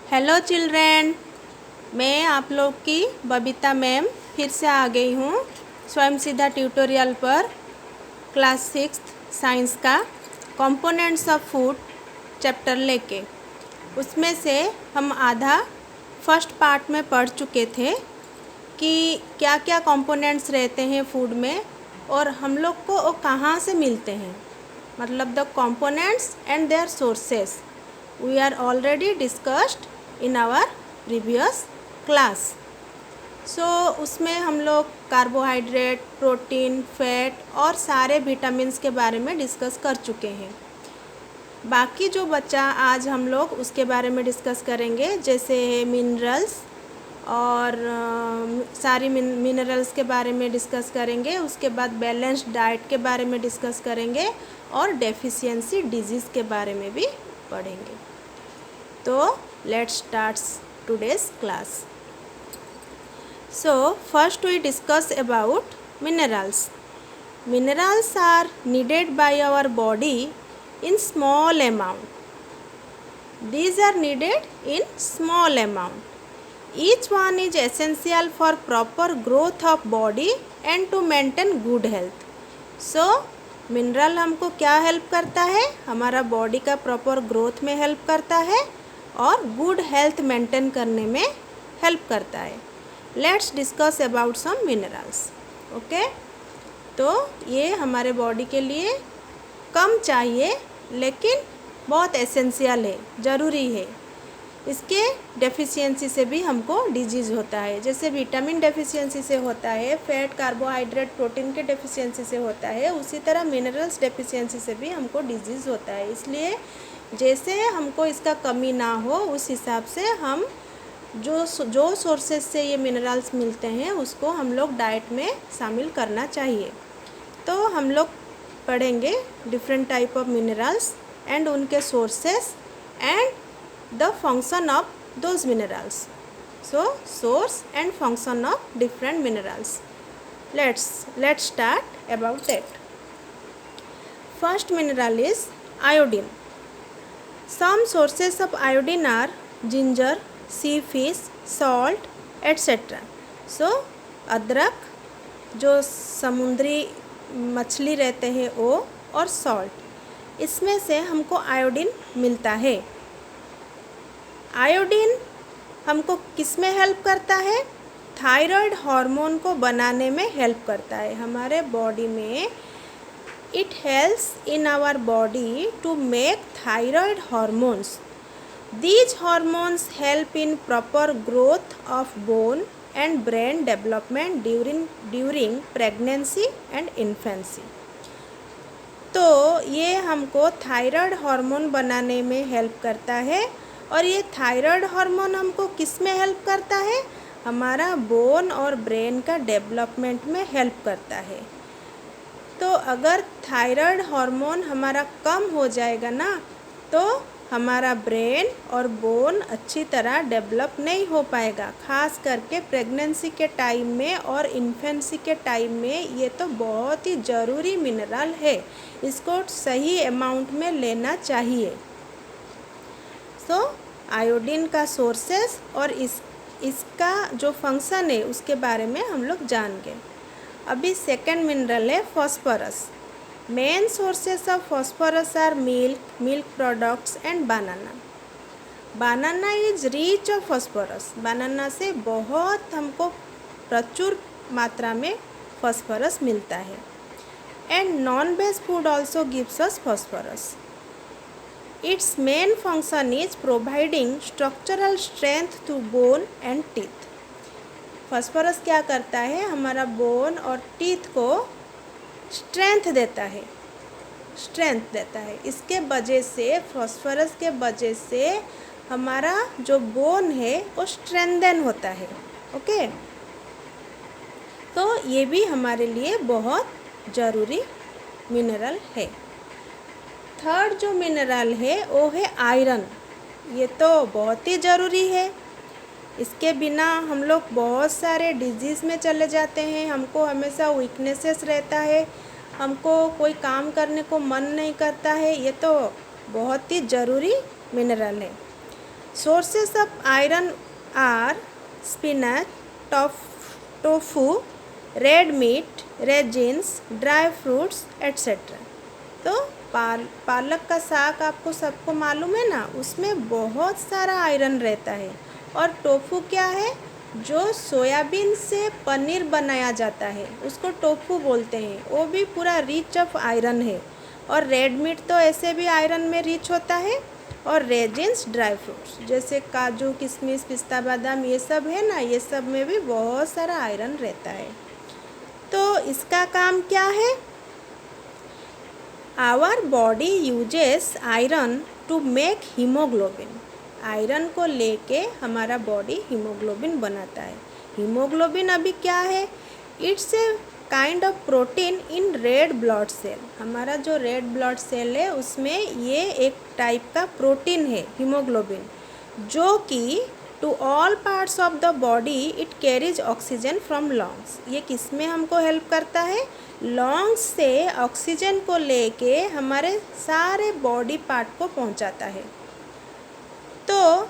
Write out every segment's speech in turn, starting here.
Hello children, मैं आप लोग की बबीता मैम फिर से आ गई हूँ स्वयं सीधा ट्यूटोरियल पर। क्लास 6 साइंस का कंपोनेंट्स ऑफ फूड चैप्टर लेके उसमें से हम आधा फर्स्ट पार्ट में पढ़ चुके थे कि क्या क्या कंपोनेंट्स रहते हैं फूड में और हम लोग को वो कहाँ से मिलते हैं, मतलब the components and their sources we are already discussed in our previous class. So उसमें हम लोग कार्बोहाइड्रेट, प्रोटीन, फैट और सारे विटामिन्स के बारे में डिस्कस कर चुके हैं। बाकी जो बचा आज हम लोग उसके बारे में डिस्कस करेंगे, जैसे मिनरल्स और सारी मिनरल्स के बारे में डिस्कस करेंगे। उसके बाद बैलेंस्ड डाइट के बारे में डिस्कस करेंगे और डेफिशिएंसी डिजीज़ के बारे में भी पढ़ेंगे। तो let's start today's class. So first we discuss about minerals. Minerals are needed by our body in small amount. These are needed in small amount. Each one is essential for proper growth of body and to maintain good health. So mineral हमको क्या help करता है, हमारा body का proper growth में help करता है और गुड हेल्थ मेंटेन करने में हेल्प करता है। Let's discuss about some minerals. Okay, तो ये हमारे बॉडी के लिए कम चाहिए लेकिन बहुत एसेंशियल है, ज़रूरी है। इसके डेफिशिएंसी से भी हमको डिजीज़ होता है, जैसे विटामिन डेफिशिएंसी से होता है, फैट, कार्बोहाइड्रेट, प्रोटीन के डेफिशिएंसी से होता है, उसी तरह मिनरल्स डेफिशिएंसी से भी हमको डिजीज़ होता है। इसलिए जैसे हमको इसका कमी ना हो उस हिसाब से हम जो सोर्सेज से ये मिनरल्स मिलते हैं उसको हम लोग डाइट में शामिल करना चाहिए। तो हम लोग पढ़ेंगे different type of minerals and उनके sources and the function of those minerals. So source and function of different minerals. Let's start about that. First mineral is iodine. Some sources of iodine are ginger, sea fish, salt, etc. So अदरक, जो समुद्री मछली रहते हैं वो, और salt, इसमें से हमको आयोडीन मिलता है। आयोडीन हमको किस में हेल्प करता है? थायराइड हार्मोन को बनाने में हेल्प करता है हमारे बॉडी में। It helps in our body to make thyroid hormones. These hormones help in proper growth of bone and brain development during pregnancy and infancy. तो ये हमको थायराइड हार्मोन बनाने में हेल्प करता है। और ये थायराइड हार्मोन हमको किस में हेल्प करता है? हमारा बोन और ब्रेन का डेवलपमेंट में हेल्प करता है। तो अगर थायराइड हार्मोन हमारा कम हो जाएगा ना, तो हमारा ब्रेन और बोन अच्छी तरह डेवलप नहीं हो पाएगा। खास करके प्रेगनेंसी के टाइम में और इन्फेंसी के टाइम में ये तो बहुत ही ज़रूरी मिनरल है, इसको सही अमाउंट में लेना चाहिए। सो आयोडीन का सोर्सेस और इसका जो फंक्शन है उसके बारे में हम लोग जान गए। अभी सेकेंड मिनरल है phosphorus. Main sources of phosphorus are milk products and banana. Banana is rich of phosphorus. Banana से बहुत हमको प्रचुर मात्रा में फॉस्फोरस मिलता है। And non veg food also gives us phosphorus. It's main function is providing structural strength to bone and teeth. Phosphorus क्या करता है? हमारा बोन और टीथ को स्ट्रेंथ देता है। इसके वजह से, फॉस्फोरस के वजह से हमारा जो बोन है वो स्ट्रेंथन होता है। ओके, तो ये भी हमारे लिए बहुत ज़रूरी मिनरल है। थर्ड जो मिनरल है वो है आयरन. ये तो बहुत ही ज़रूरी है। इसके बिना हम लोग बहुत सारे डिजीज़ में चले जाते हैं। हमको हमेशा वीकनेसेस रहता है, हमको कोई काम करने को मन नहीं करता है। ये तो बहुत ही ज़रूरी मिनरल है। Sources of iron are spinach, tofu, red meat, raisins, dry fruits, etc. तो पालक का साग आपको सबको मालूम है ना, उसमें बहुत सारा आयरन रहता है। और टोफू क्या है? जो सोयाबीन से पनीर बनाया जाता है उसको टोफू बोलते हैं, वो भी पूरा रिच ऑफ आयरन है। और रेड मीट तो ऐसे भी आयरन में रिच होता है। और रेजिन्स ड्राई फ्रूट्स जैसे काजू, किशमिश, पिस्ता बादाम, ये सब है ना, ये सब में भी बहुत सारा आयरन रहता है। तो इसका काम क्या है? Our body uses iron to make haemoglobin. Iron को लेके हमारा बॉडी हीमोग्लोबिन बनाता है। हीमोग्लोबिन अभी क्या है? It's a kind of protein in red blood cell. हमारा जो रेड ब्लड सेल है उसमें ये एक टाइप का प्रोटीन है हीमोग्लोबिन, जो कि to all parts of the body it carries oxygen from lungs. ये किस में हमको हेल्प करता है? लंग्स से ऑक्सीजन को लेके हमारे सारे बॉडी पार्ट को पहुंचाता है। तो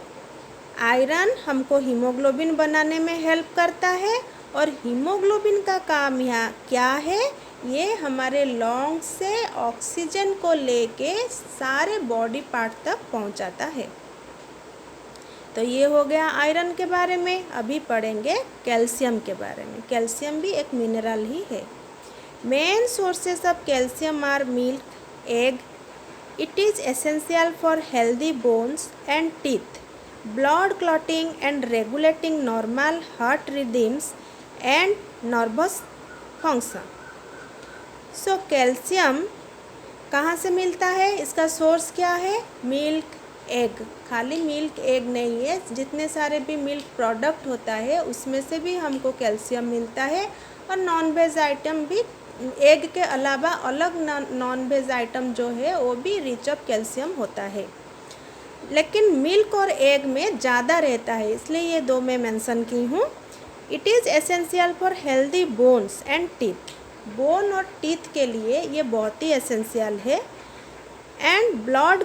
आयरन हमको हीमोग्लोबिन बनाने में हेल्प करता है। और हीमोग्लोबिन का काम यहाँ क्या है? ये हमारे लंग्स से ऑक्सीजन को लेके सारे बॉडी पार्ट तक पहुंचाता है। तो ये हो गया आयरन के बारे में। अभी पढ़ेंगे कैल्शियम के बारे में। कैल्शियम भी एक मिनरल ही है। Main sources of calcium are milk, egg. It is essential for healthy bones and teeth, blood clotting and regulating normal heart rhythms and nervous function. So calcium कहाँ से मिलता है? इसका सोर्स क्या है? Milk, egg. खाली मिल्क एग नहीं है, जितने सारे भी मिल्क प्रोडक्ट होता है उसमें से भी हमको कैल्शियम मिलता है। और नॉन वेज आइटम भी, एग के अलावा अलग नॉन वेज आइटम जो है वो भी रिच ऑफ कैल्शियम होता है। लेकिन मिल्क और एग में ज़्यादा रहता है, इसलिए ये दो मैं मेंशन की हूँ। It is essential for healthy bones and teeth. Bone और टीथ के लिए ये बहुत ही एसेंशियल है। एंड ब्लड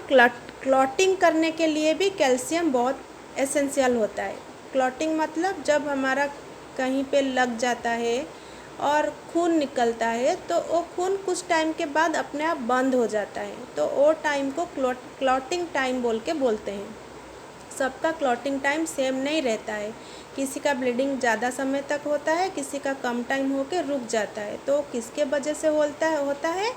क्लॉटिंग करने के लिए भी कैल्शियम बहुत एसेंशियल होता है। क्लॉटिंग मतलब जब हमारा कहीं पे लग जाता है और खून निकलता है तो वो खून कुछ टाइम के बाद अपने आप बंद हो जाता है, तो वो टाइम को क्लॉटिंग टाइम बोलते हैं। सबका क्लॉटिंग टाइम सेम नहीं रहता है। किसी का ब्लीडिंग ज़्यादा समय तक होता है, किसी का कम टाइम होके रुक जाता है। तो किसके वजह से होता है?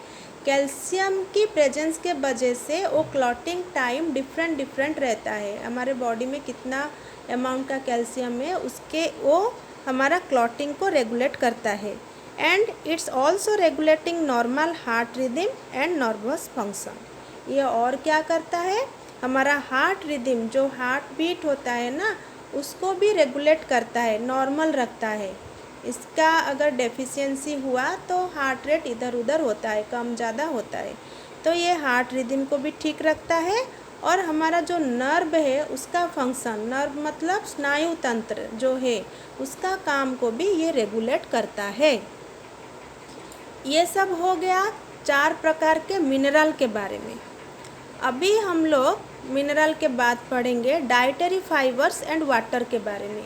कैल्शियम की प्रेजेंस के वजह से वो क्लॉटिंग टाइम डिफरेंट रहता है। हमारे बॉडी में कितना अमाउंट का कैल्शियम है उसके वो हमारा क्लॉटिंग को रेगुलेट करता है। And it's also regulating normal heart rhythm and nervous function. ये और क्या करता है? हमारा हार्ट रिदम, जो हार्ट बीट होता है ना, उसको भी रेगुलेट करता है, नॉर्मल रखता है। इसका अगर डेफिशिएंसी हुआ तो हार्ट रेट इधर उधर होता है, कम ज़्यादा होता है। तो ये हार्ट रिदम को भी ठीक रखता है। और हमारा जो नर्व है उसका फंक्शन, नर्व मतलब स्नायु तंत्र जो है, उसका काम को भी ये रेगुलेट करता है। ये सब हो गया 4 प्रकार के मिनरल के बारे में। अभी हम लोग मिनरल के बाद पढ़ेंगे डाइटरी फाइबर्स एंड वाटर के बारे में।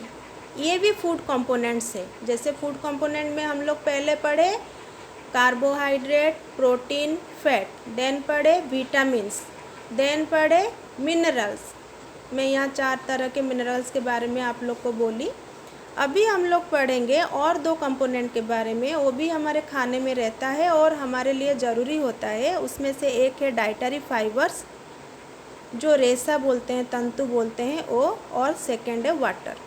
ये भी फूड कंपोनेंट्स है। जैसे फूड कंपोनेंट में हम लोग पहले पढ़े कार्बोहाइड्रेट, प्रोटीन, फैट, देन पढ़े विटामिन्स, देन पढ़े मिनरल्स। मैं यहाँ 4 तरह के मिनरल्स के बारे में आप लोग को बोली। अभी हम लोग पढ़ेंगे और 2 कंपोनेंट के बारे में, वो भी हमारे खाने में रहता है और हमारे लिए ज़रूरी होता है। उसमें से एक है डाइटरी फाइबर्स, जो रेशा बोलते हैं, तंतु बोलते हैं वो, और सेकेंड है water.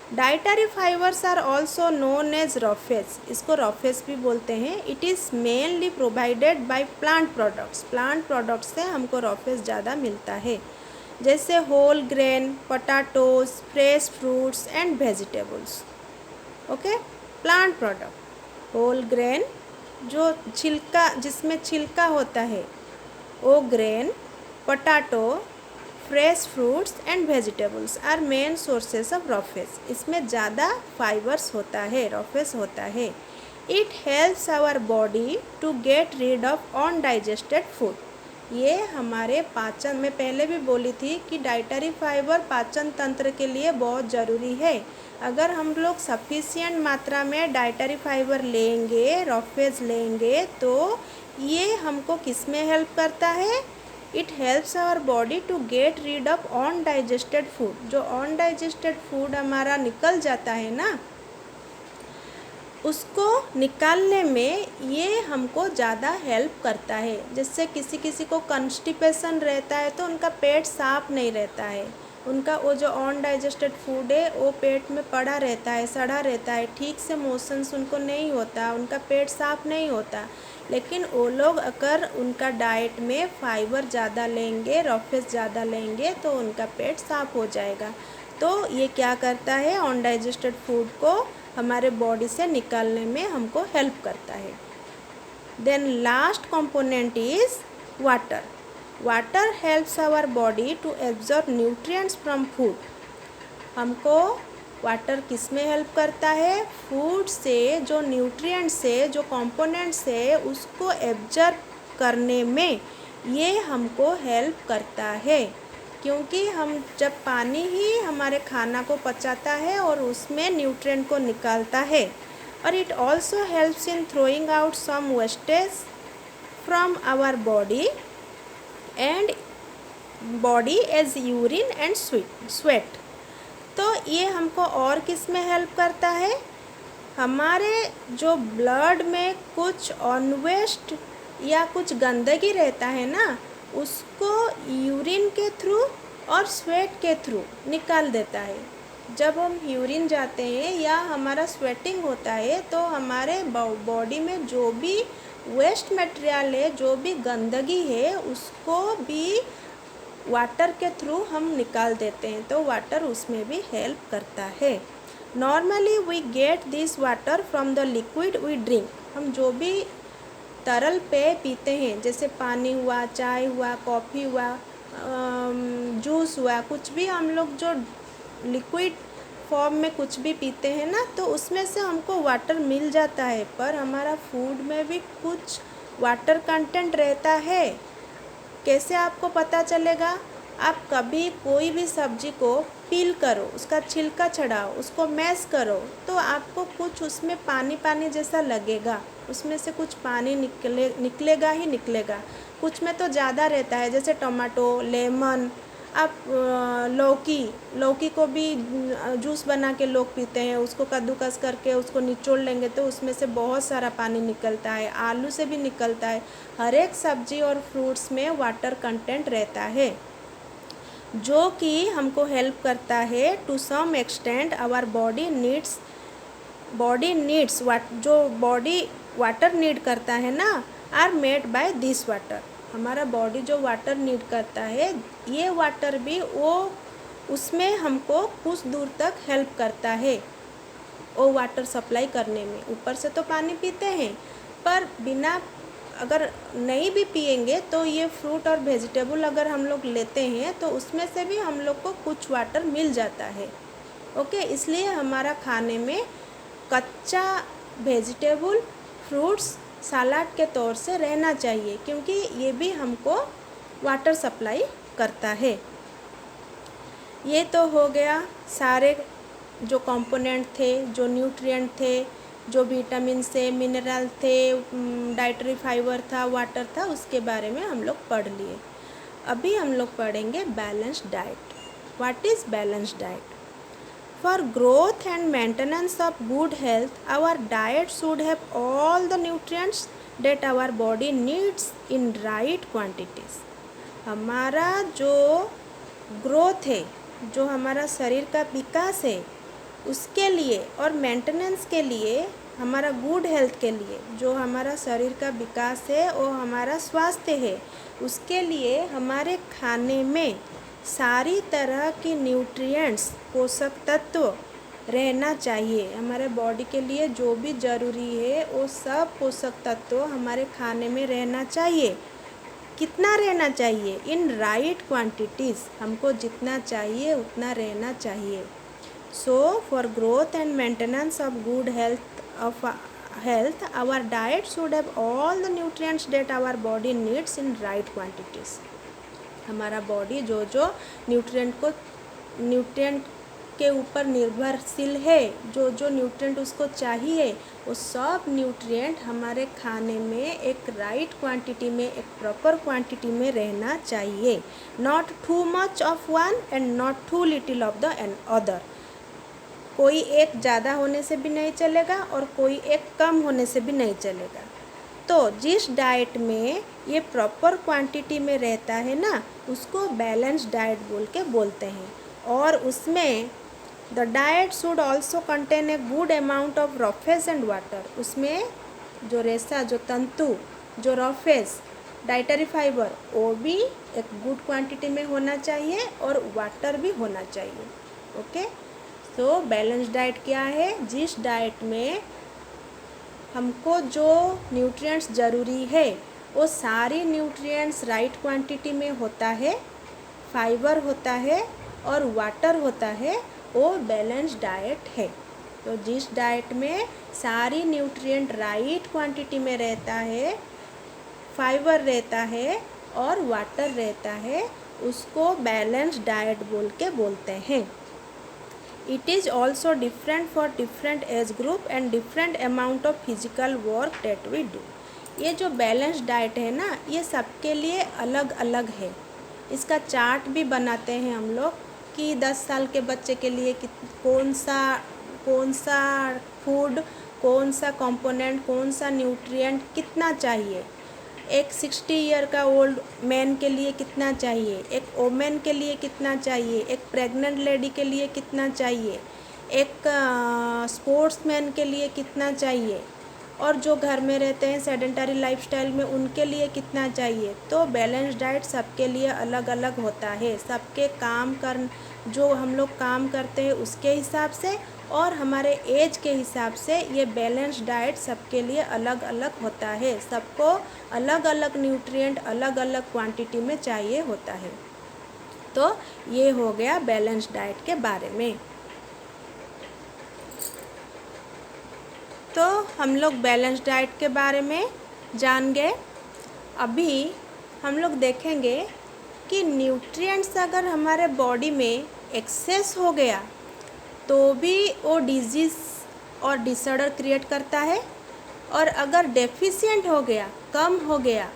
Dietary fibres are also known as roughage. इसको रॉफेज भी बोलते हैं। It is mainly provided by plant products. Plant products से हमको रॉफेज ज़्यादा मिलता है, जैसे whole grain, potatoes, fresh fruits and vegetables. Okay, plant product, whole grain जो छिलका, जिसमें छिलका होता है वो grain, potato, fresh fruits and vegetables are main sources of roughage. इसमें ज़्यादा फाइबर्स होता है, रॉफेज होता है। It helps our body to get rid of undigested food. ये हमारे पाचन, मैं पहले भी बोली थी कि डाइटरी फाइबर पाचन तंत्र के लिए बहुत ज़रूरी है। अगर हम लोग सफिशिएंट मात्रा में डाइटरी फाइबर लेंगे, रॉफेज लेंगे, तो ये हमको किस में हेल्प करता है? It helps our body to get rid of undigested food. जो अनडाइजेस्टेड फूड हमारा निकल जाता है ना, उसको निकालने में ये हमको ज़्यादा हेल्प करता है। जैसे किसी किसी को कॉन्स्टिपेशन रहता है तो उनका पेट साफ नहीं रहता है, उनका वो जो अनडाइजेस्टेड फूड है वो पेट में पड़ा रहता है, सड़ा रहता है, ठीक से मोशंस उनको नहीं होता, उनका पेट साफ नहीं होता। लेकिन वो लोग अगर उनका डाइट में फाइबर ज़्यादा लेंगे, रॉफेज ज़्यादा लेंगे, तो उनका पेट साफ हो जाएगा। तो ये क्या करता है? अनडाइजेस्टेड फूड को हमारे बॉडी से निकालने में हमको हेल्प करता है। Then last component is water. Water helps our body to absorb nutrients from food. हमको वाटर किस में हेल्प करता है? फूड से जो न्यूट्रिएंट्स है, जो कंपोनेंट्स है, उसको एब्जॉर्ब करने में ये हमको हेल्प करता है। क्योंकि हम जब पानी ही हमारे खाना को पचाता है और उसमें न्यूट्रिएंट को निकालता है। और it also helps in throwing out some wastage from our body as urine and sweat. तो ये हमको और किस में हेल्प करता है? हमारे जो ब्लड में कुछ अनवेस्ट या कुछ गंदगी रहता है ना, उसको यूरिन के थ्रू और स्वेट के थ्रू निकाल देता है। जब हम यूरिन जाते हैं या हमारा स्वेटिंग होता है तो हमारे बॉडी में जो भी वेस्ट मटेरियल है, जो भी गंदगी है, उसको भी वाटर के थ्रू हम निकाल देते हैं। तो वाटर उसमें भी हेल्प करता है। Normally we get this water from the liquid we drink. हम जो भी तरल पेय पीते हैं, जैसे पानी हुआ, चाय हुआ, कॉफ़ी हुआ, जूस हुआ, कुछ भी हम लोग जो लिक्विड फॉर्म में कुछ भी पीते हैं ना, तो उसमें से हमको वाटर मिल जाता है। पर हमारा फूड में भी कुछ वाटर कंटेंट रहता है। कैसे आपको पता चलेगा? आप कभी कोई भी सब्जी को पील करो, उसका छिलका छड़ाओ, उसको मैश करो, तो आपको कुछ उसमें पानी पानी जैसा लगेगा, उसमें से कुछ पानी निकलेगा ही निकलेगा। कुछ में तो ज़्यादा रहता है, जैसे टमाटो, लेमन, आप लौकी को भी जूस बना के लोग पीते हैं, उसको कद्दूकस करके उसको निचोड़ लेंगे तो उसमें से बहुत सारा पानी निकलता है। आलू से भी निकलता है। हर एक सब्जी और फ्रूट्स में वाटर कंटेंट रहता है, जो कि हमको हेल्प करता है to some extent. Our body needs जो बॉडी वाटर नीड करता है ना, are made by this water. हमारा बॉडी जो वाटर नीड करता है, ये वाटर भी उसमें हमको कुछ दूर तक हेल्प करता है वो वाटर सप्लाई करने में। ऊपर से तो पानी पीते हैं, पर बिना अगर नहीं भी पिएंगे तो ये फ्रूट और वेजिटेबल अगर हम लोग लेते हैं तो उसमें से भी हम लोग को कुछ वाटर मिल जाता है। ओके, इसलिए हमारा खाने में कच्चा वेजिटेबल, फ्रूट्स सलाद के तौर से रहना चाहिए, क्योंकि ये भी हमको वाटर सप्लाई करता है। ये तो हो गया सारे जो कंपोनेंट थे, जो न्यूट्रिएंट थे, जो विटामिन से, मिनरल थे, डाइटरी फाइबर था, वाटर था, उसके बारे में हम लोग पढ़ लिए। अभी हम लोग पढ़ेंगे balanced diet. What is balanced diet? For growth and maintenance of good health, our diet should have all the nutrients that our body needs in right quantities. हमारा जो ग्रोथ है, जो हमारा शरीर का विकास है, उसके लिए और मेंटेनेंस के लिए, हमारा गुड हेल्थ के लिए, जो हमारा शरीर का विकास है वो हमारा स्वास्थ्य है, उसके लिए हमारे खाने में सारी तरह की न्यूट्रिएंट्स, पोषक तत्व रहना चाहिए। हमारे बॉडी के लिए जो भी ज़रूरी है वो सब पोषक तत्व हमारे खाने में रहना चाहिए। कितना रहना चाहिए? In right quantities. हमको जितना चाहिए उतना रहना चाहिए। So for growth and maintenance of good health of health, our diet should have all the nutrients that our body needs in right quantities. हमारा बॉडी जो जो न्यूट्रिएंट के ऊपर निर्भरशील है, जो जो न्यूट्रिएंट उसको चाहिए, वो सब न्यूट्रिएंट हमारे खाने में एक राइट क्वांटिटी में, एक प्रॉपर क्वांटिटी में रहना चाहिए. Not too much of one and not too little of the other. कोई एक ज़्यादा होने से भी नहीं चलेगा और कोई एक कम होने से भी नहीं चलेगा. तो जिस डाइट में ये प्रॉपर क्वांटिटी में रहता है ना, उसको बैलेंस डाइट बोल के बोलते हैं. और उसमें the diet should also contain a good amount of roughage and water. उसमें जो रेशा, जो तंतु, जो रफेज, डाइटरी फाइबर, वो भी एक गुड क्वांटिटी में होना चाहिए और वाटर भी होना चाहिए. ओके. तो बैलेंस डाइट क्या है? जिस डाइट में हमको जो न्यूट्रिएंट्स ज़रूरी है वो सारी न्यूट्रिएंट्स राइट क्वांटिटी में होता है, फाइबर होता है और वाटर होता है, वो बैलेंस डाइट है. तो जिस डाइट में सारी न्यूट्रिएंट राइट क्वांटिटी में रहता है, फाइबर रहता है और वाटर रहता है, उसको बैलेंस डाइट बोल के बोलते हैं. It is also different for different age group and different amount of physical work that we do. ये जो बैलेंस डाइट है ना, ये सबके लिए अलग अलग है. इसका चार्ट भी बनाते हैं हम लोग कि 10 साल के बच्चे के लिए कौन सा फूड, कौन सा कंपोनेंट, कौन सा न्यूट्रिएंट कितना चाहिए. एक 60 ईयर का ओल्ड मैन के लिए कितना चाहिए, एक वोमेन के लिए कितना चाहिए, एक प्रेग्नेंट लेडी के लिए कितना चाहिए, एक स्पोर्ट्समैन के लिए कितना चाहिए, और जो घर में रहते हैं सेडेंटरी लाइफस्टाइल में उनके लिए कितना चाहिए. तो बैलेंस डाइट सबके लिए अलग अलग होता है. सबके जो हम लोग काम करते हैं उसके हिसाब से और हमारे एज के हिसाब से ये बैलेंस डाइट सबके लिए अलग अलग होता है. सबको अलग अलग न्यूट्रिएंट अलग अलग क्वांटिटी में चाहिए होता है. तो ये हो गया बैलेंस डाइट के बारे में. तो हम लोग बैलेंस डाइट के बारे में जान गए. अभी हम लोग देखेंगे कि न्यूट्रिएंट्स अगर हमारे बॉडी में एक्सेस हो गया तो भी वो डिजीज़ और डिसऑर्डर क्रिएट करता है, और अगर डेफिशिएंट हो गया, कम हो गया,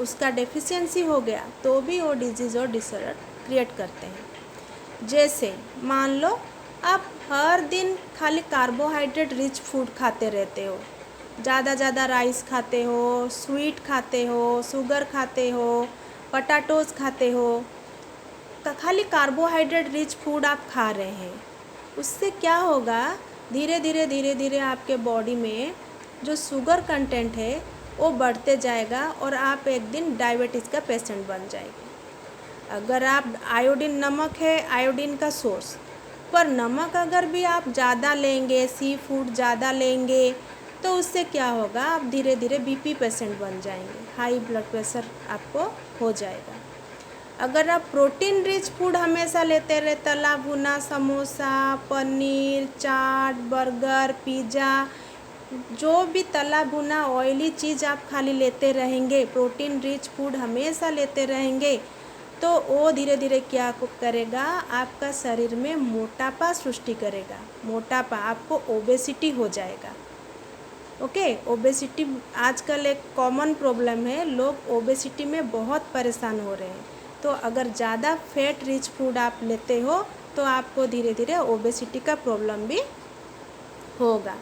उसका डेफिशिएंसी हो गया, तो भी वो डिजीज़ और डिसऑर्डर क्रिएट करते हैं. जैसे मान लो आप हर दिन खाली कार्बोहाइड्रेट रिच फूड खाते रहते हो, ज़्यादा राइस खाते हो, स्वीट खाते हो, शुगर खाते हो, पटाटोज़ खाते हो, खाली कार्बोहाइड्रेट रिच फूड आप खा रहे हैं. उससे क्या होगा, धीरे धीरे आपके बॉडी में जो शुगर कंटेंट है वो बढ़ते जाएगा और आप एक दिन डायबिटीज़ का पेशेंट बन जाएंगे. अगर आप आयोडीन, नमक है आयोडीन का सोर्स, पर नमक अगर भी आप ज़्यादा लेंगे, सी फूड ज़्यादा लेंगे, तो उससे क्या होगा, आप धीरे धीरे बीपी पेशेंट बन जाएंगे, हाई ब्लड प्रेशर आपको हो जाएगा. अगर आप प्रोटीन रिच फूड हमेशा लेते रहे, तला भुना, समोसा, पनीर, चाट, बर्गर, पिज़्ज़ा, जो भी तला भुना ऑयली चीज़ आप खाली लेते रहेंगे, प्रोटीन रिच फूड हमेशा लेते रहेंगे, तो वो धीरे धीरे क्या करेगा, आपका शरीर में मोटापा सृष्टि करेगा. मोटापा, आपको ओबेसिटी हो जाएगा. ओके. ओबेसिटी आजकल एक कॉमन प्रॉब्लम है, लोग ओबेसिटी में बहुत परेशान हो रहे हैं. तो अगर ज़्यादा फैट रिच फूड आप लेते हो तो आपको धीरे धीरे ओबेसिटी का प्रॉब्लम भी होगा.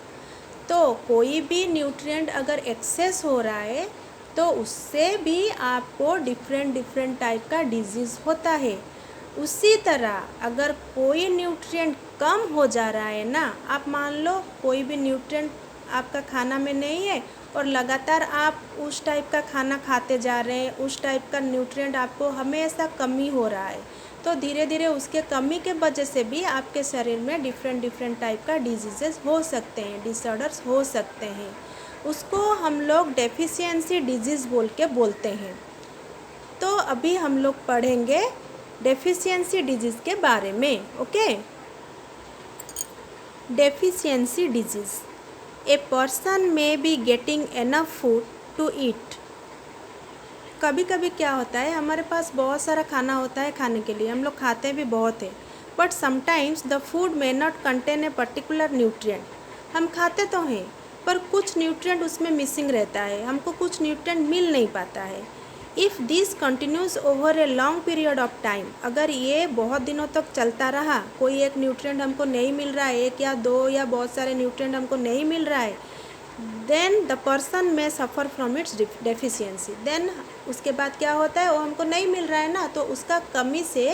तो कोई भी न्यूट्रिएंट अगर एक्सेस हो रहा है तो उससे भी आपको डिफरेंट टाइप का डिजीज़ होता है. उसी तरह अगर कोई न्यूट्रिएंट कम हो जा रहा है ना, आप मान लो कोई भी न्यूट्रिएंट आपका खाना में नहीं है और लगातार आप उस टाइप का खाना खाते जा रहे हैं, उस टाइप का न्यूट्रिएंट आपको हमेशा कमी हो रहा है, तो धीरे धीरे उसके कमी के वजह से भी आपके शरीर में डिफरेंट टाइप का डिजीज़ेस हो सकते हैं, डिसऑर्डर्स हो सकते हैं. उसको हम लोग डेफिशिएंसी डिजीज़ बोल के बोलते हैं. तो अभी हम लोग पढ़ेंगे डेफिशिएंसी डिजीज़ के बारे में. Okay. Deficiency disease. A person may be getting enough food to eat. कभी कभी क्या होता है, हमारे पास बहुत सारा खाना होता है खाने के लिए, हम लोग खाते भी बहुत है, but sometimes the food may not contain a particular nutrient. हम खाते तो हैं पर कुछ न्यूट्रिएंट उसमें मिसिंग रहता है, हमको कुछ न्यूट्रिएंट मिल नहीं पाता है। If this continues over a long period of time, अगर ये बहुत दिनों तक चलता रहा, कोई एक न्यूट्रिएंट हमको नहीं मिल रहा है, एक या दो या बहुत सारे न्यूट्रिएंट हमको नहीं मिल रहा है, then the person may suffer from its deficiency. Then उसके बाद क्या होता है, वो हमको नहीं मिल रहा है ना, तो उसका कमी से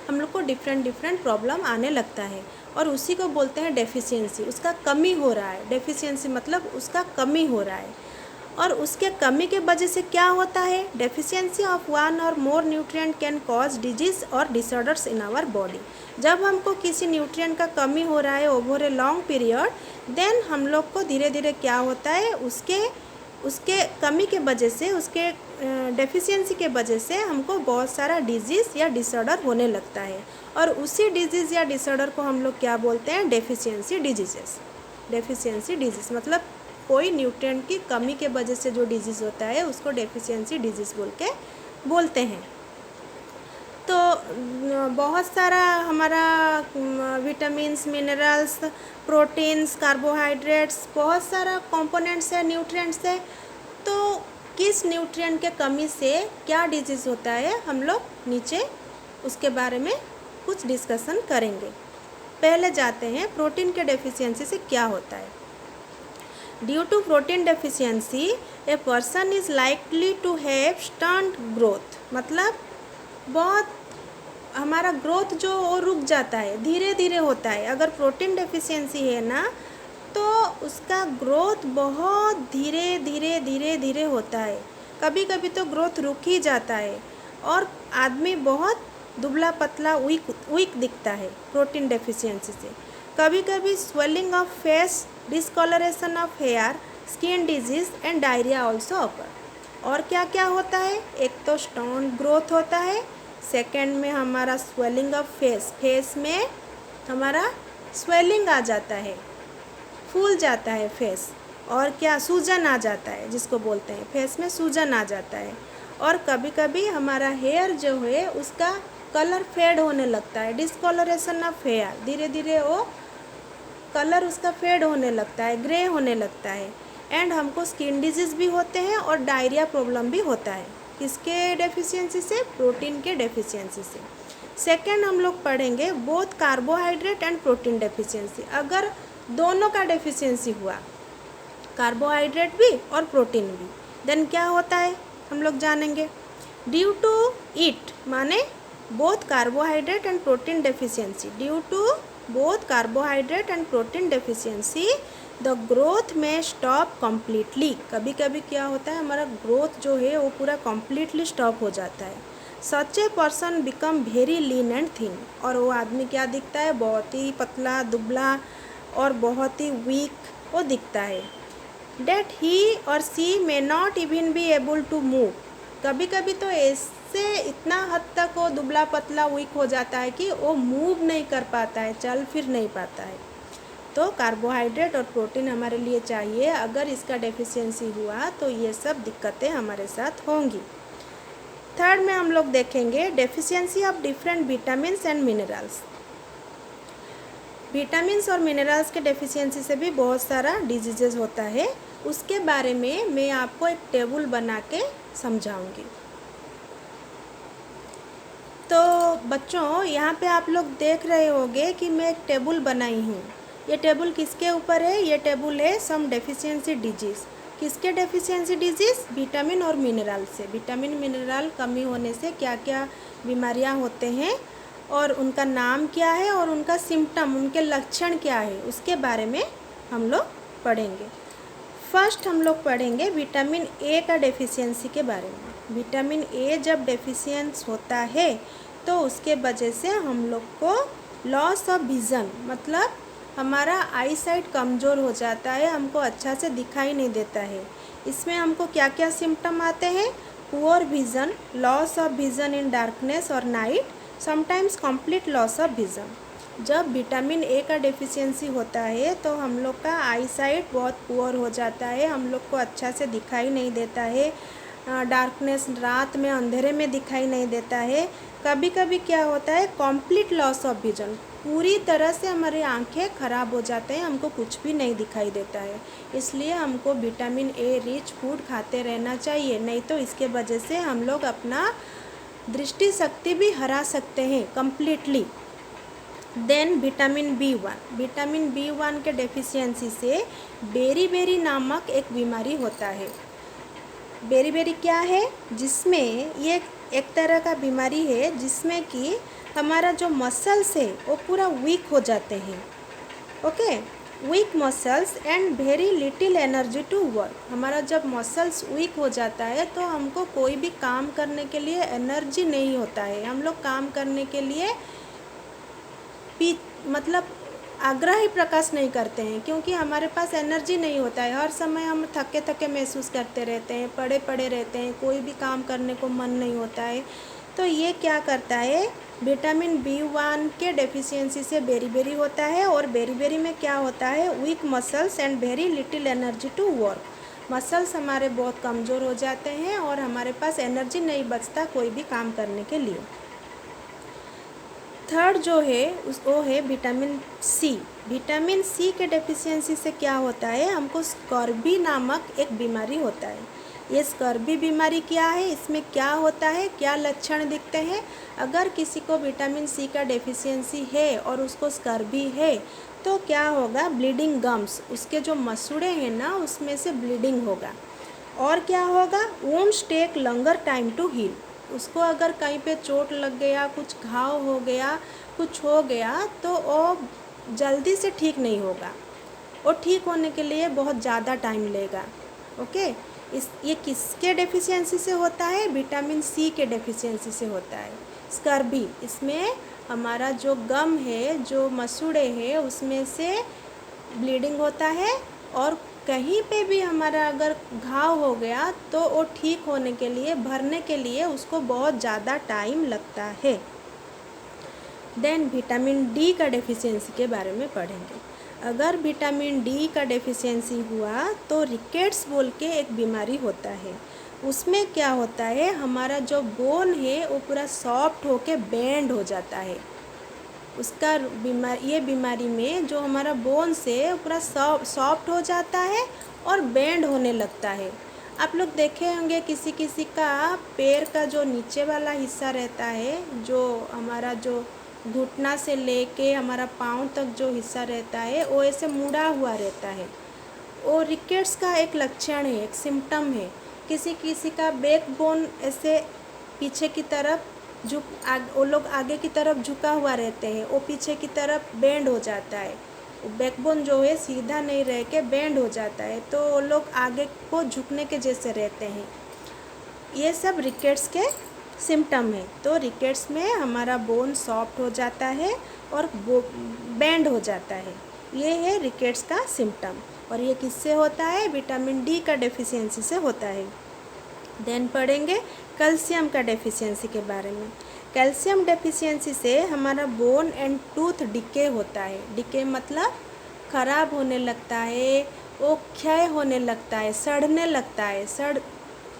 हम लोग को डिफरेंट प्रॉब्लम आने लगता है, और उसी को बोलते हैं डेफिशिएंसी। उसका कमी हो रहा है, डेफिशिएंसी मतलब उसका कमी हो रहा है। और उसके कमी के वजह से क्या होता है, deficiency of one or more nutrient can cause disease or disorders in our body. जब हमको किसी न्यूट्रिएंट का कमी हो रहा है over a long period, then हम लोग को धीरे धीरे क्या होता है, उसके कमी के वजह से, उसके डेफिशिएंसी के वजह से हमको बहुत सारा डिजीज़ या डिसऑर्डर होने लगता है, और उसी डिजीज़ या डिसऑर्डर को हम लोग क्या बोलते हैं, डेफिशिएंसी डिजीजेस। डेफिशिएंसी डिजीज़ मतलब कोई न्यूट्रिएंट की कमी के वजह से जो डिजीज़ होता है उसको डेफिशिएंसी डिजीज़ बोलते हैं। तो बहुत सारा हमारा विटामिन्स, मिनरल्स, प्रोटीन्स, कार्बोहाइड्रेट्स, बहुत सारा कंपोनेंट्स है, न्यूट्रिएंट्स है। तो किस न्यूट्रिएंट के कमी से क्या डिजीज़ होता है, हम लोग नीचे उसके बारे में कुछ डिस्कशन करेंगे। पहले जाते हैं प्रोटीन के डेफिशिएंसी से क्या होता है। Due to protein deficiency a person is likely to have stunt growth, मतलब बहुत हमारा ग्रोथ जो वो रुक जाता है, धीरे धीरे होता है। अगर प्रोटीन डेफिशिएंसी है ना, तो उसका ग्रोथ बहुत धीरे धीरे होता है। कभी कभी तो ग्रोथ रुक ही जाता है, और आदमी बहुत दुबला पतला वीक दिखता है प्रोटीन डेफिशिएंसी से। कभी कभी swelling of face, discolouration of hair, skin disease and diarrhoea also occur. और क्या क्या होता है, एक तो स्टोन ग्रोथ होता है, सेकेंड में हमारा स्वेलिंग ऑफ फेस में हमारा स्वेलिंग आ जाता है, फूल जाता है फेस, और क्या सूजन आ जाता है, जिसको बोलते हैं फेस में सूजन आ जाता है। और कभी कभी हमारा हेयर जो है उसका कलर फेड होने लगता है, डिस्कलरेशन ऑफ हेयर, धीरे धीरे वो कलर उसका फेड होने लगता है, ग्रे होने लगता है। एंड हमको स्किन डिजीज़ भी होते हैं और डायरिया प्रॉब्लम भी होता है, किसके डेफिशिएंसी से, प्रोटीन के डेफिशिएंसी से। सेकेंड हम लोग पढ़ेंगे both carbohydrate and protein deficiency. अगर दोनों का डेफिशिएंसी हुआ, कार्बोहाइड्रेट भी और प्रोटीन भी, देन क्या होता है हम लोग जानेंगे। ड्यू टू इट माने both carbohydrate and protein deficiency, due to both carbohydrate and protein deficiency the growth में stop completely। कभी कभी क्या होता है, हमारा ग्रोथ जो है वो पूरा completely stop हो जाता है। such a person become very lean and thin, और वो आदमी क्या दिखता है, बहुत ही पतला दुबला और बहुत ही वीक वो दिखता है। that he or she may not even be able to move, कभी कभी तो ऐसे इतना हद तक वो दुबला पतला वीक हो जाता है कि वो मूव नहीं कर पाता है, चल फिर नहीं पाता है। तो कार्बोहाइड्रेट और प्रोटीन हमारे लिए चाहिए। अगर इसका डेफिशिएंसी हुआ तो ये सब दिक्कतें हमारे साथ होंगी। थर्ड में हम लोग देखेंगे deficiency of different vitamins and minerals. Vitamins और मिनरल्स के डेफिशिएंसी से भी बहुत सारा डिजीजेज होता है, उसके बारे में मैं आपको एक टेबल बना के समझाऊंगी। तो बच्चों यहाँ पे आप लोग देख रहे होंगे कि मैं एक टेबल बनाई हूँ। ये टेबल किसके ऊपर है, ये टेबल है सम डेफिशिएंसी डिजीज़। किसके डेफिशिएंसी डिजीज़, विटामिन और मिनरल से। विटामिन मिनरल कमी होने से क्या क्या बीमारियाँ होते हैं और उनका नाम क्या है और उनका सिम्टम, उनके लक्षण क्या है, उसके बारे में हम लोग पढ़ेंगे। फर्स्ट हम लोग पढ़ेंगे विटामिन ए का डेफिशिएंसी के बारे में। विटामिन ए जब डेफिशिएंस होता है तो उसके वजह से हम लोग को लॉस ऑफ विज़न, मतलब हमारा आई साइट कमज़ोर हो जाता है, हमको अच्छा से दिखाई नहीं देता है। इसमें हमको क्या क्या सिम्टम आते हैं, poor vision, loss of vision in darkness और night, sometimes complete loss of vision. जब विटामिन ए का डेफिशिएंसी होता है तो हम लोग का आई साइट बहुत पुअर हो जाता है, हम लोग को अच्छा से दिखाई नहीं देता है, डार्कनेस रात में अंधेरे में दिखाई नहीं देता है। कभी कभी क्या होता है, कंप्लीट लॉस ऑफ विजन, पूरी तरह से हमारी आंखें ख़राब हो जाते हैं, हमको कुछ भी नहीं दिखाई देता है। इसलिए हमको विटामिन ए रिच फूड खाते रहना चाहिए, नहीं तो इसके वजह से हम लोग अपना दृष्टि शक्ति भी हरा सकते हैं completely. Then vitamin B one के डेफिशिएंसी से बेरी नामक एक बीमारी होता है। बेरी क्या है, जिसमें ये एक तरह का बीमारी है जिसमें कि हमारा जो मसल्स है वो पूरा वीक हो जाते हैं। Okay, weak muscles and very little energy to work. हमारा जब मसल्स वीक हो जाता है तो हमको कोई भी काम करने के लिए एनर्जी नहीं होता है, हम लोग काम करने के लिए मतलब आग्रह ही प्रकाश नहीं करते हैं, क्योंकि हमारे पास एनर्जी नहीं होता है। हर समय हम थके थके महसूस करते रहते हैं, पड़े रहते हैं, कोई भी काम करने को मन नहीं होता है। तो ये क्या करता है, विटामिन बी वन के डेफिशिएंसी से बेरी होता है, और बेरी में क्या होता है, weak muscles and very little energy to work. Muscles हमारे बहुत कमज़ोर हो जाते हैं और हमारे पास एनर्जी नहीं बचता कोई भी काम करने के लिए। थर्ड जो है वो है विटामिन सी। विटामिन सी के डेफिशिएंसी से क्या होता है, हमको स्कर्वी नामक एक बीमारी होता है। ये स्कर्वी बीमारी क्या है, इसमें क्या होता है, क्या लक्षण दिखते हैं। अगर किसी को विटामिन सी का डेफिशिएंसी है और उसको स्कर्वी है तो क्या होगा, ब्लीडिंग गम्स, उसके जो मसूड़े हैं ना उसमें से ब्लीडिंग होगा। और क्या होगा, wounds take longer time to heal. उसको अगर कहीं पे चोट लग गया, कुछ घाव हो गया, कुछ हो गया तो वो जल्दी से ठीक नहीं होगा, वो ठीक होने के लिए बहुत ज़्यादा टाइम लेगा। ओके, ये किसके डेफिशिएंसी से होता है, विटामिन सी के डेफिशिएंसी से होता है स्कर्वी। इसमें हमारा जो गम है, जो मसूड़े हैं, उसमें से ब्लीडिंग होता है, और कहीं पे भी हमारा अगर घाव हो गया तो वो ठीक होने के लिए, भरने के लिए उसको बहुत ज़्यादा टाइम लगता है। देन विटामिन डी का डेफिशिएंसी के बारे में पढ़ेंगे। अगर विटामिन डी का डेफिशिएंसी हुआ तो रिकेट्स बोल के एक बीमारी होता है। उसमें क्या होता है, हमारा जो बोन है वो पूरा सॉफ्ट होके बेंड हो जाता है। उसका ये बीमारी में जो हमारा बोन्स है पूरा सॉफ्ट हो जाता है और बेंड होने लगता है। आप लोग देखे होंगे किसी किसी का पैर का जो नीचे वाला हिस्सा रहता है, जो हमारा जो घुटना से लेके हमारा पाँव तक जो हिस्सा रहता है वो ऐसे मुड़ा हुआ रहता है। वो रिकेट्स का एक लक्षण है, एक सिम्टम है। किसी किसी का बैक बोन ऐसे पीछे की तरफ वो लोग आगे की तरफ झुका हुआ रहते हैं, वो पीछे की तरफ बेंड हो जाता है। बैकबोन जो है सीधा नहीं रह के बेंड हो जाता है, तो वो लोग आगे को झुकने के जैसे रहते हैं। ये सब रिकेट्स के सिम्टम है। तो रिकेट्स में हमारा बोन सॉफ्ट हो जाता है और बेंड हो जाता है, ये है रिकेट्स का सिम्टम। और ये किससे होता है, विटामिन डी का डेफिशिएंसी से होता है। देन पढ़ेंगे कैल्शियम का डेफिशिएंसी के बारे में। कैल्शियम डेफिशिएंसी से हमारा बोन एंड टूथ डिके होता है। डिके मतलब ख़राब होने लगता है, वो क्षय होने लगता है, सड़ने लगता है,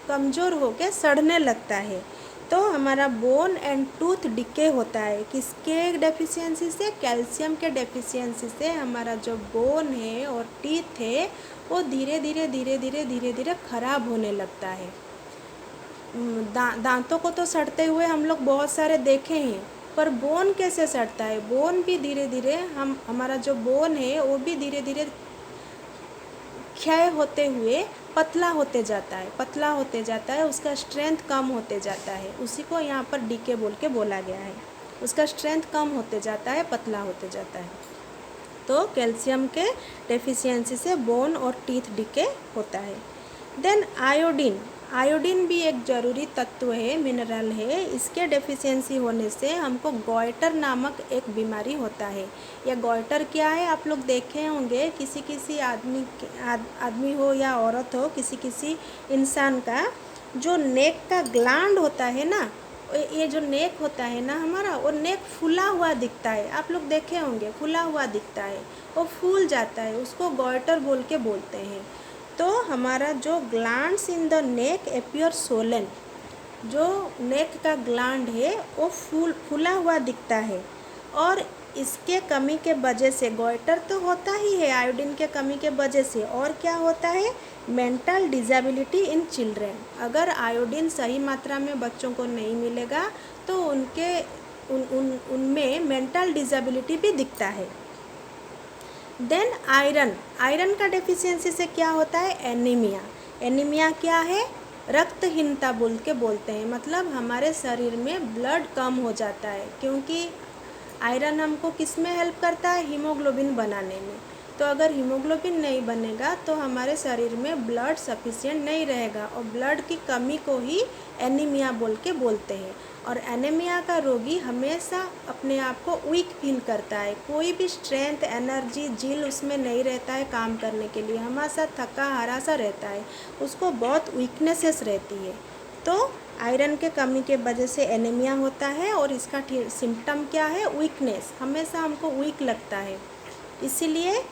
कमज़ोर होके सड़ने लगता है। तो हमारा बोन एंड टूथ डिके होता है किसके डेफिशिएंसी से, कैल्शियम के डेफिशिएंसी से। हमारा जो बोन है और टीथ है वो धीरे धीरे ख़राब होने लगता है। दांतों को तो सड़ते हुए हम लोग बहुत सारे देखे हैं, पर बोन कैसे सड़ता है, बोन भी धीरे धीरे हमारा जो बोन है वो भी धीरे धीरे क्षय होते हुए पतला होते जाता है, उसका स्ट्रेंथ कम होते जाता है। उसी को यहाँ पर डीके बोल के बोला गया है, उसका स्ट्रेंथ कम होते जाता है, पतला होते जाता है। तो कैल्शियम के डेफिशिएंसी से बोन और टीथ डीके होता है। देन आयोडीन भी एक ज़रूरी तत्व है, मिनरल है। इसके डेफिशिएंसी होने से हमको गॉइटर नामक एक बीमारी होता है। यह गॉइटर क्या है, आप लोग देखे होंगे किसी आदमी हो या औरत हो, किसी इंसान का जो नेक का ग्लैंड होता है ना, ये जो नेक होता है ना हमारा, वो नेक फूला हुआ दिखता है, आप लोग देखे होंगे, फूला हुआ दिखता है, वो फूल जाता है, उसको गॉइटर बोल के बोलते हैं। तो हमारा जो glands in the neck appear Solan, जो नेक का ग्लैंड है वो फूला हुआ दिखता है, और इसके कमी के वजह से, गॉइटर तो होता ही है आयोडीन के कमी के वजह से, और क्या होता है, मेंटल डिसेबिलिटी इन चिल्ड्रेन। अगर आयोडीन सही मात्रा में बच्चों को नहीं मिलेगा तो उनमें मेंटल डिसेबिलिटी भी दिखता है। देन आयरन का डेफिशिएंसी से क्या होता है, एनीमिया। एनीमिया क्या है, रक्तहीनता बोल के बोलते हैं, मतलब हमारे शरीर में ब्लड कम हो जाता है, क्योंकि आयरन हमको किस में हेल्प करता है, हीमोग्लोबिन बनाने में। तो अगर हीमोग्लोबिन नहीं बनेगा तो हमारे शरीर में ब्लड सफिशिएंट नहीं रहेगा, और ब्लड की कमी को ही एनीमिया बोल के बोलते हैं। और एनीमिया का रोगी हमेशा अपने आप को वीक फील करता है, कोई भी स्ट्रेंथ, एनर्जी, जिल उसमें नहीं रहता है काम करने के लिए, हमेशा थका हारा सा रहता है, उसको बहुत वीकनेसेस रहती है। तो आयरन के कमी के वजह से एनीमिया होता है, और इसका सिम्टम क्या है, वीकनेस, हमेशा हमको वीक लगता है, इसीलिए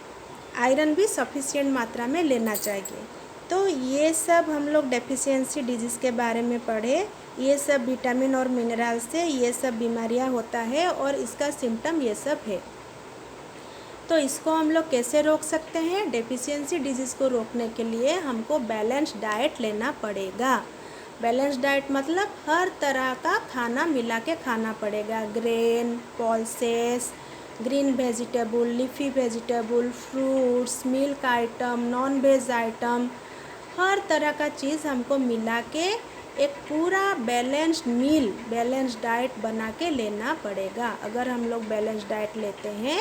आयरन भी सफिशिएंट मात्रा में लेना चाहिए। तो ये सब हम लोग डेफिशिएंसी डिजीज़ के बारे में पढ़े, ये सब विटामिन और मिनरल से ये सब बीमारियां होता है, और इसका सिम्टम ये सब है। तो इसको हम लोग कैसे रोक सकते हैं, डेफिशिएंसी डिजीज़ को रोकने के लिए हमको बैलेंस डाइट लेना पड़ेगा। बैलेंस डाइट मतलब हर तरह का खाना मिला के खाना पड़ेगा, grain, pulses, green vegetable, leafy vegetable, fruits, milk item, non veg item, हर तरह का चीज़ हमको मिला के एक पूरा बैलेंस्ड मील, बैलेंस डाइट बना के लेना पड़ेगा। अगर हम लोग बैलेंस डाइट लेते हैं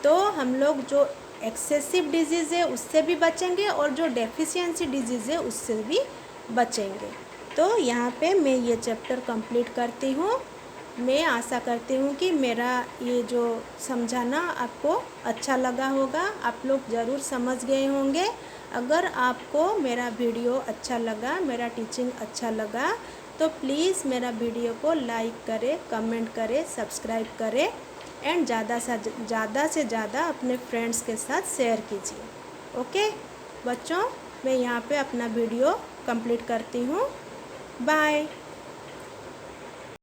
तो हम लोग जो एक्सेसिव डिजीज़ है उससे भी बचेंगे, और जो डेफिशिएंसी डिजीज़ है उससे भी बचेंगे। तो यहाँ पे मैं ये चैप्टर कंप्लीट करती हूँ। मैं आशा करती हूँ कि मेरा ये जो समझाना आपको अच्छा लगा होगा, आप लोग ज़रूर समझ गए होंगे। अगर आपको मेरा वीडियो अच्छा लगा, मेरा टीचिंग अच्छा लगा, तो प्लीज़ मेरा वीडियो को लाइक करें, कमेंट करें, सब्सक्राइब करें, एंड ज़्यादा से ज़्यादा अपने फ्रेंड्स के साथ शेयर कीजिए। ओके बच्चों, मैं यहाँ पे अपना वीडियो कंप्लीट करती हूँ। बाय।